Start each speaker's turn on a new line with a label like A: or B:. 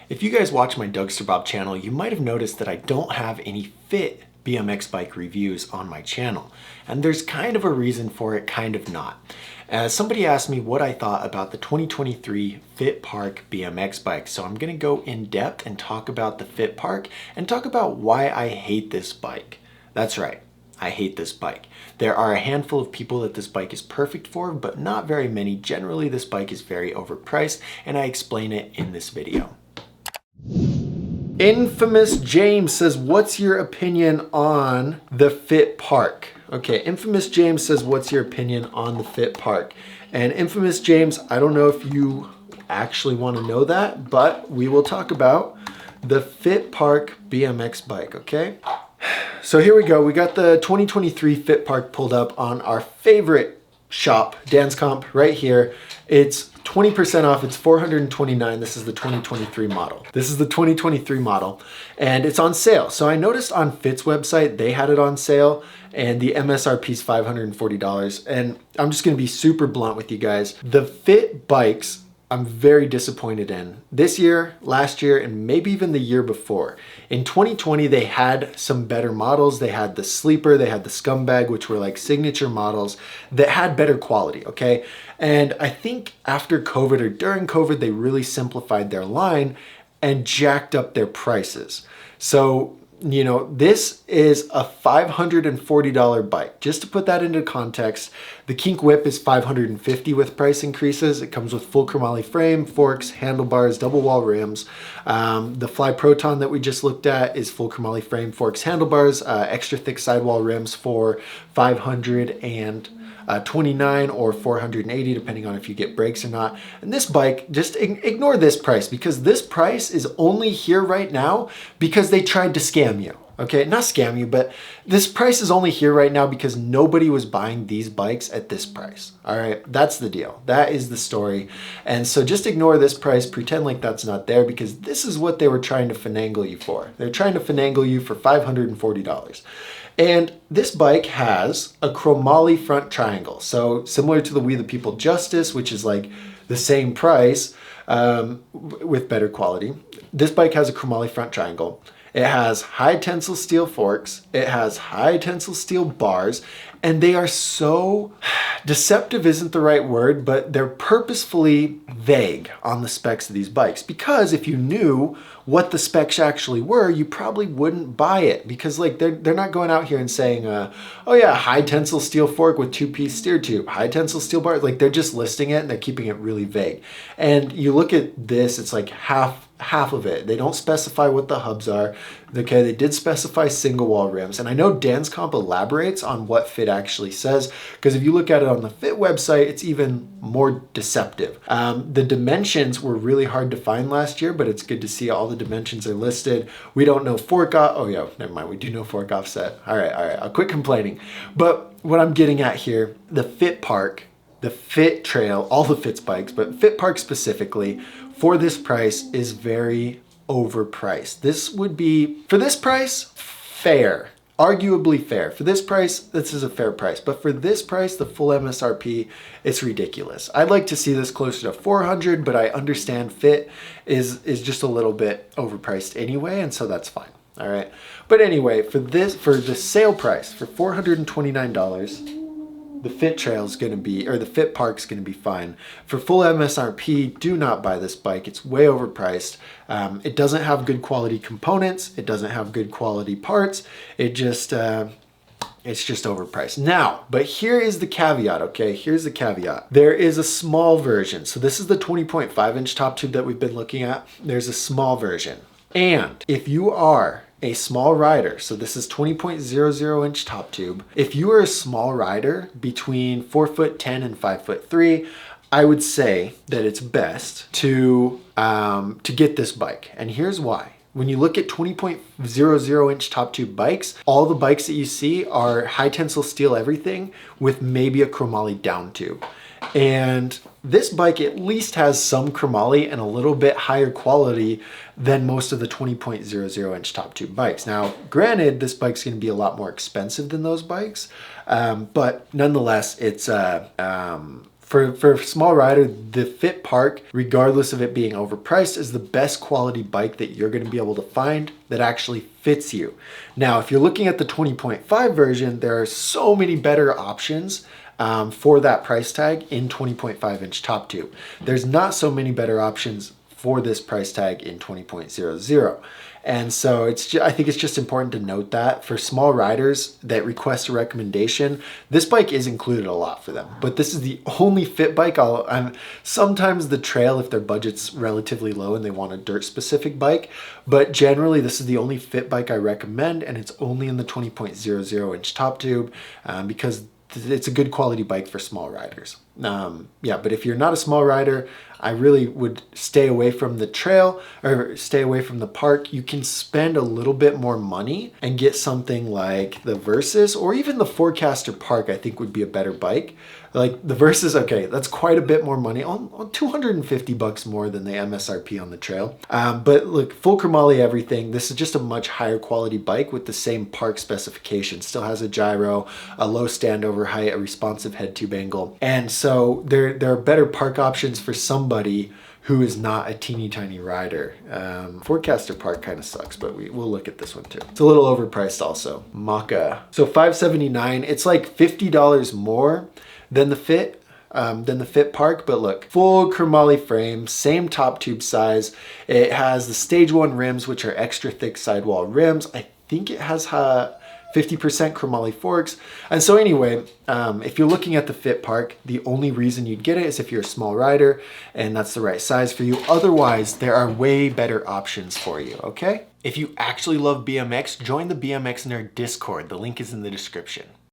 A: If you guys watch my Dougster Bob channel, you might have noticed that I don't have any Fit BMX bike reviews on my channel. And there's kind of a reason for it, kind of not. Somebody asked me what I thought about the 2023 Fit Park BMX bike. So I'm gonna go in depth and talk about the Fit Park and talk about why I hate this bike. That's right, I hate this bike. There are a handful of people that this bike is perfect for, but not very many. Generally, this bike is very overpriced, and I explain it in this video. Infamous James says, what's your opinion on the Fit Park? Okay, Infamous James says, what's your opinion on the Fit Park? And Infamous James, I don't know if you actually want to know that, but we will talk about the Fit Park BMX bike, okay? So here we go. We got the 2023 Fit Park pulled up on our favorite shop, Dance Comp, right here. It's 20% off. It's $429. This is the 2023 model. This is the 2023 model, and it's on sale. So I noticed on Fit's website, they had it on sale, and the MSRP is $540. And I'm just gonna be super blunt with you guys. The Fit bikes, I'm very disappointed in. This year, last year, and maybe even the year before. In 2020, they had some better models. They had the Sleeper, they had the Scumbag, which were like signature models that had better quality, okay? And I think after COVID or during COVID, they really simplified their line and jacked up their prices. So, you know, this is a $540 bike. Just to put that into context, the Kink Whip is $550 with price increases. It comes with full chromoly frame, forks, handlebars, double wall rims. The Fly Proton that we just looked at is full chromoly frame, forks, handlebars, extra thick sidewall rims for $529 or $480, depending on if you get brakes or not. And this bike, just ignore this price, because this price is only here right now because they tried to scam you. Okay, not scam you, but this price is only here right now because nobody was buying these bikes at this price. All right, that's the deal. That is the story. And so just ignore this price, pretend like that's not there, because this is what they were trying to finagle you for. They're trying to finagle you for $540. And this bike has a chromoly front triangle. So similar to the We the People Justice, which is like the same price with better quality. This bike has a chromoly front triangle. It has high tensile steel forks. It has high tensile steel bars. And they are so, deceptive isn't the right word, but they're purposefully vague on the specs of these bikes. Because if you knew what the specs actually were, you probably wouldn't buy it. Because like they're not going out here and saying, oh yeah, high tensile steel fork with 2-piece steer tube, high tensile steel bars. Like they're just listing it and they're keeping it really vague. And you look at this, it's like half of it. They don't specify what the hubs are. Okay, they did specify single wall rims. And I know Dance Comp elaborates on what Fit actually says, because if you look at it on the Fit website, it's even more deceptive. The dimensions were really hard to find last year, but it's good to see all the dimensions are listed. We don't know fork off. Oh yeah, never mind. We do know fork offset. All right. I'll quit complaining. But what I'm getting at here, the Fit Park, the Fit Trail, all the Fit's bikes, but Fit Park specifically, for this price is very overpriced. This would be, for this price, fair. Arguably fair. For this price, this is a fair price. But for this price, the full MSRP, it's ridiculous. I'd like to see this closer to $400, but I understand Fit is just a little bit overpriced anyway, and so that's fine. All right. But anyway, for the sale price, for $429, the Fit Trail is going to be, or the Fit Park is going to be fine. For full MSRP, do not buy this bike. It's way overpriced. It doesn't have good quality components. It doesn't have good quality parts. It's just overpriced. Now, but here is the caveat, okay? Here's the caveat. There is a small version. So this is the 20.5-inch top tube that we've been looking at. There's a small version. And if you are a small rider, so this is 20.00-inch top tube. If you are a small rider between 4'10" and 5'3", I would say that it's best to get this bike. And here's why. When you look at 20.00-inch top tube bikes, all the bikes that you see are high tensile steel everything with maybe a chromoly down tube. And this bike at least has some chromoly and a little bit higher quality than most of the 20.00-inch top tube bikes. Now, granted, this bike's going to be a lot more expensive than those bikes, but nonetheless, it's For a small rider, the Fit Park, regardless of it being overpriced, is the best quality bike that you're going to be able to find that actually fits you. Now, if you're looking at the 20.5 version, there are so many better options for that price tag in 20.5 inch top tube. There's not so many better options for this price tag in 20.00. And so I think it's just important to note that for small riders that request a recommendation, this bike is included a lot for them. But this is the only fit bike sometimes the trail if their budget's relatively low and they want a dirt specific bike. But generally this is the only fit bike I recommend, and it's only in the 20.00 inch top tube because it's a good quality bike for small riders. Yeah, but if you're not a small rider, I really would stay away from the trail or stay away from the park. You can spend a little bit more money and get something like the Versus or even the Forecaster Park, I think would be a better bike. Like the Versus, okay, that's quite a bit more money, on $250 more than the MSRP on the trail. But look, full chromoly everything. This is just a much higher quality bike with the same park specifications. Still has a gyro, a low standover height, a responsive head tube angle. And so there are better park options for somebody who is not a teeny tiny rider. Forecaster Park kind of sucks, but we'll look at this one too. It's a little overpriced also. Maka. So $579, it's like $50 more than the Fit Park, but look, full chromoly frame, same top tube size. It has the stage 1 rims, which are extra thick sidewall rims. I think it has 50% chromoly forks. And so anyway, if you're looking at the Fit Park, the only reason you'd get it is if you're a small rider and that's the right size for you. Otherwise, there are way better options for you, okay? If you actually love BMX, join the BMX Nerd Discord. The link is in the description.